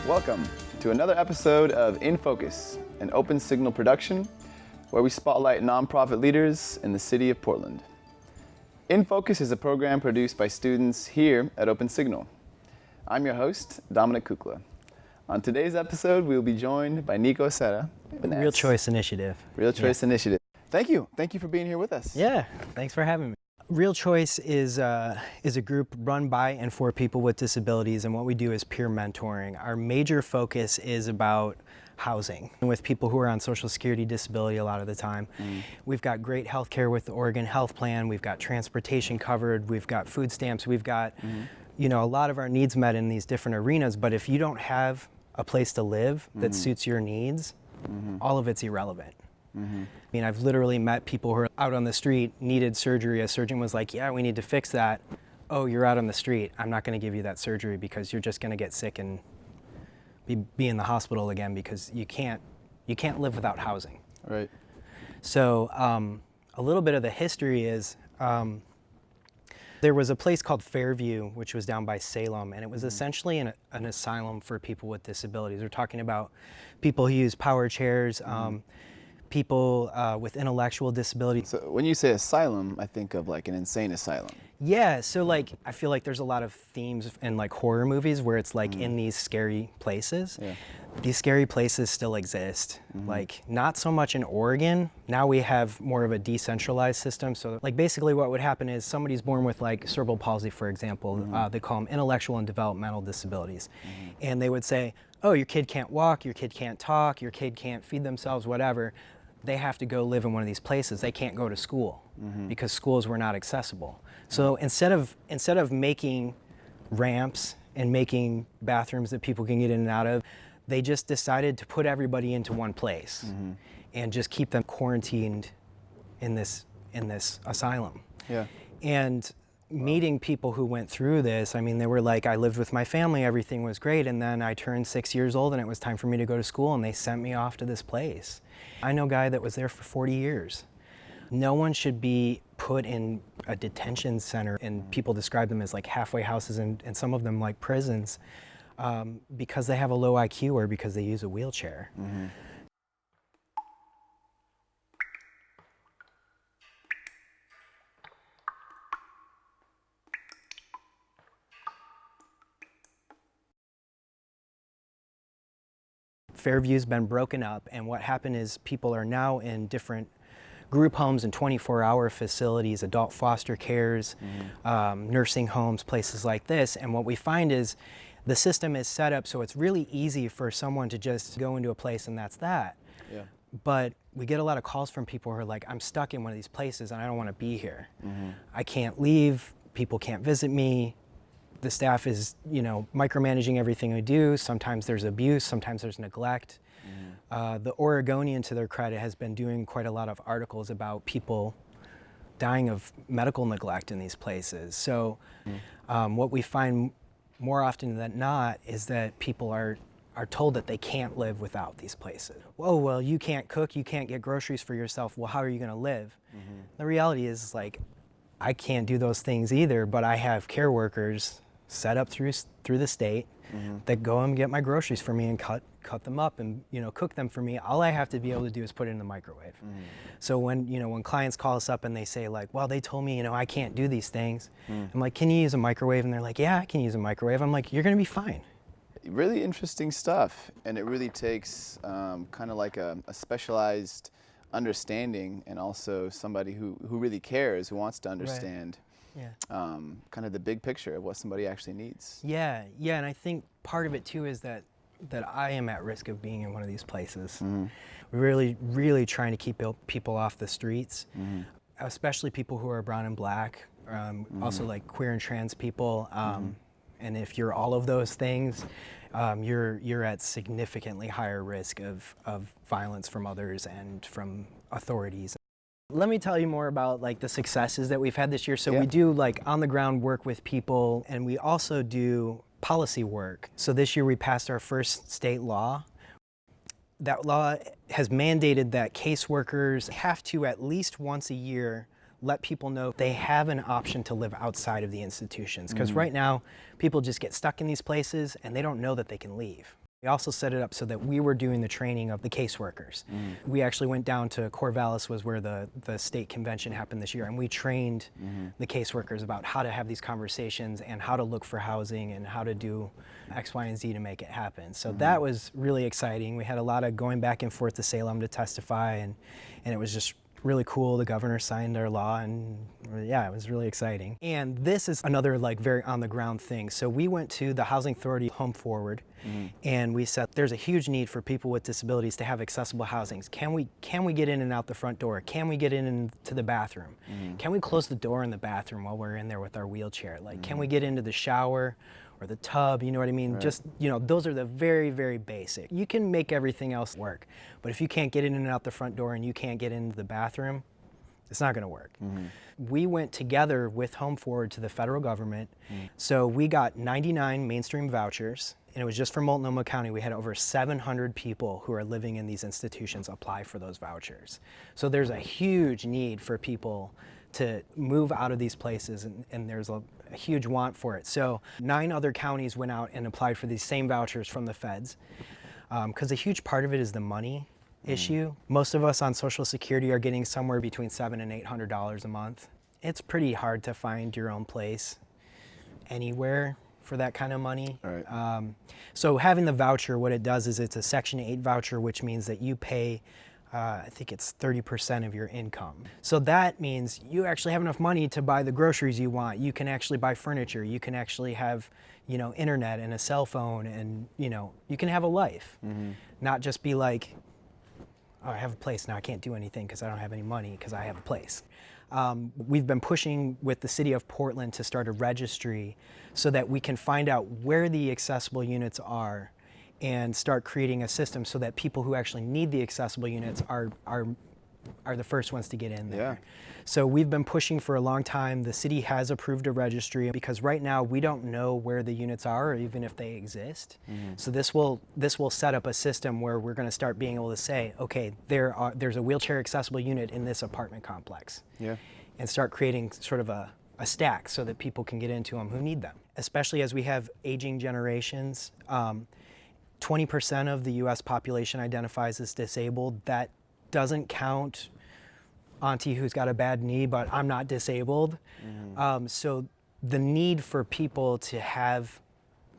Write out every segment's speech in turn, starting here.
Welcome to another episode of In Focus, an open signal production where we spotlight nonprofit leaders in the city of Portland. In Focus is a program produced by students here at Open Signal. I'm your host, Dominic Kukla. On today's episode, we will be joined by Nico Serra. Real Choice Initiative. Real Choice Initiative. Thank you. Thank you for being here with us. Yeah, thanks for having me. Real Choice is a group run by and for people with disabilities, and what we do is peer mentoring. Our major focus is about housing with people who are on Social Security disability a lot of the time. We've got great health care with the Oregon Health Plan. We've got transportation covered. We've got food stamps. We've got a lot of our needs met in these different arenas. But if you don't have a place to live that suits your needs, all of it's irrelevant. I mean, I've literally met people who are out on the street, needed surgery. A surgeon was like, yeah, we need to fix that. Oh, you're out on the street. I'm not going to give you that surgery because you're just going to get sick and be in the hospital again because you can't live without housing. Right. So a little bit of the history is there was a place called Fairview, which was down by Salem, and it was essentially an asylum for people with disabilities. We're talking about people who use power chairs, people with intellectual disabilities. So when you say asylum, I think of like an insane asylum. Yeah, so like I feel like there's a lot of themes in like horror movies where it's like in these scary places. Yeah. These scary places still exist. Like not so much in Oregon. Now we have more of a decentralized system. So like basically what would happen is somebody's born with like cerebral palsy, for example. They call them intellectual and developmental disabilities. And they would say, oh, your kid can't walk, your kid can't talk, your kid can't feed themselves, whatever. They have to go live in one of these places. They can't go to school because schools were not accessible. So instead of making ramps and making bathrooms that people can get in and out of, they just decided to put everybody into one place and just keep them quarantined in this asylum. Yeah. And meeting people who went through this, I mean, they were like, I lived with my family, everything was great, and then I turned 6 years old and it was time for me to go to school and they sent me off to this place. I know a guy that was there for 40 years. No one should be put in a detention center, and people describe them as like halfway houses and some of them like prisons because they have a low IQ or because they use a wheelchair. Fairview's been broken up, and what happened is people are now in different group homes and 24-hour facilities, adult foster cares, nursing homes, places like this. And what we find is the system is set up so it's really easy for someone to just go into a place and that's that. Yeah. But we get a lot of calls from people who are like, I'm stuck in one of these places and I don't want to be here. I can't leave, people can't visit me. The staff is, micromanaging everything I do. Sometimes there's abuse, sometimes there's neglect. The Oregonian, to their credit, has been doing quite a lot of articles about people dying of medical neglect in these places. So what we find more often than not is that people are told that they can't live without these places. Oh, well, you can't cook, you can't get groceries for yourself. Well, how are you going to live? The reality is, like, I can't do those things either, but I have care workers set up through the state that go and get my groceries for me and cut them up and cook them for me. All I have to be able to do is put it in the microwave. So when clients call us up and they say like, well, they told me I can't do these things. I'm like, can you use a microwave? And they're like, yeah, I can use a microwave. I'm like, you're gonna be fine. Really interesting stuff, and it really takes kind of like a specialized understanding, and also somebody who really cares, who wants to understand kind of the big picture of what somebody actually needs. Yeah, and I think part of it too is that I am at risk of being in one of these places. We're really trying to keep people off the streets, especially people who are brown and black, also like queer and trans people. And if you're all of those things, you're at significantly higher risk of violence from others and from authorities. Let me tell you more about like the successes that we've had this year. So we do like on the ground work with people, and we also do policy work. So this year we passed our first state law. That law has mandated that caseworkers have to at least once a year let people know they have an option to live outside of the institutions. Because right now, people just get stuck in these places and they don't know that they can leave. We also set it up so that we were doing the training of the caseworkers. We actually went down to Corvallis, was where the state convention happened this year, and we trained the caseworkers about how to have these conversations and how to look for housing and how to do X, Y, and Z to make it happen. So that was really exciting. We had a lot of going back and forth to Salem to testify, and it was just really cool. The governor signed our law, and yeah, it was really exciting. And this is another like very on the ground thing. So we went to the Housing Authority Home Forward, and we said there's a huge need for people with disabilities to have accessible housings. Can we get in and out the front door? Can we get in into the bathroom? Can we close the door in the bathroom while we're in there with our wheelchair? Like, can we get into the shower or the tub? You know what I mean? Right. Just, you know, those are the very, very basic. You can make everything else work, but if you can't get in and out the front door and you can't get into the bathroom, it's not going to work. We went together with Home Forward to the federal government. So we got 99 mainstream vouchers, and it was just for Multnomah County. We had over 700 people who are living in these institutions apply for those vouchers. So there's a huge need for people to move out of these places, and there's a huge want for it. So 9 other counties went out and applied for these same vouchers from the feds, because a huge part of it is the money issue. Most of us on Social Security are getting somewhere between $700 and $800 a month. It's pretty hard to find your own place anywhere for that kind of money. Right. So having the voucher, what it does is it's a Section 8 voucher, which means that you pay I think it's 30% of your income. So that means you actually have enough money to buy the groceries you want. You can actually buy furniture. You can actually have, you know, internet and a cell phone, and, you know, you can have a life. Not just be like, oh, I have a place, now I can't do anything because I don't have any money because I have a place. We've been pushing with the city of Portland to start a registry so that we can find out where the accessible units are and start creating a system so that people who actually need the accessible units are the first ones to get in there. Yeah. So we've been pushing for a long time. The city has approved a registry because right now we don't know where the units are or even if they exist. So this will set up a system where we're going to start being able to say, okay, there's a wheelchair accessible unit in this apartment complex. Yeah. And start creating sort of a stack so that people can get into them who need them. Especially as we have aging generations. 20% of the US population identifies as disabled. That doesn't count auntie who's got a bad knee, but I'm not disabled. So the need for people to have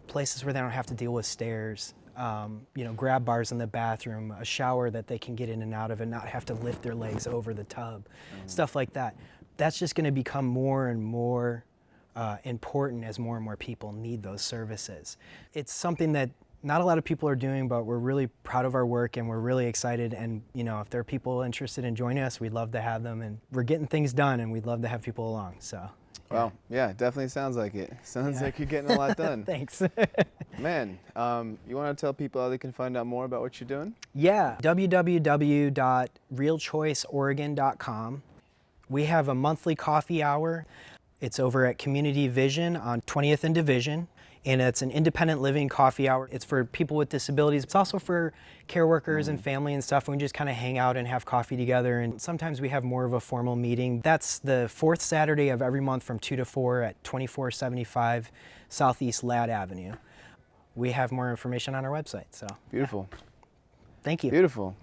places where they don't have to deal with stairs, you know, grab bars in the bathroom, a shower that they can get in and out of and not have to lift their legs over the tub, stuff like that. That's just going to become more and more important as more and more people need those services. It's something that not a lot of people are doing, but we're really proud of our work and we're really excited. And, you know, if there are people interested in joining us, we'd love to have them. And we're getting things done and we'd love to have people along. So. Yeah. Well, yeah, definitely sounds like it. Sounds like you're getting a lot done. Thanks. Man, you want to tell people how they can find out more about what you're doing? Yeah, www.realchoiceoregon.com. We have a monthly coffee hour. It's over at Community Vision on 20th and Division. And it's an independent living coffee hour. It's for people with disabilities. It's also for care workers and family and stuff. And we just kind of hang out and have coffee together. And sometimes we have more of a formal meeting. That's the 4th Saturday of every month from 2 to 4 at 2475 Southeast Ladd Avenue. We have more information on our website. So Beautiful. Yeah. Thank you. Beautiful.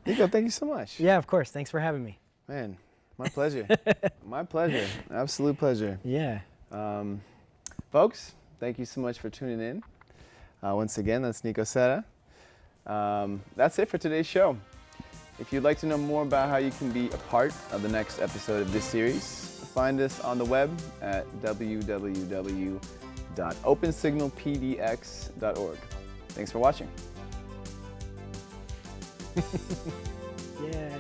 Nico, thank you so much. Yeah, of course. Thanks for having me. Man, my pleasure. My pleasure. Absolute pleasure. Yeah. Folks, thank you so much for tuning in. Once again, that's Nico Serra. That's it for today's show. If you'd like to know more about how you can be a part of the next episode of this series, find us on the web at www.opensignalpdx.org. Thanks for watching. Yeah.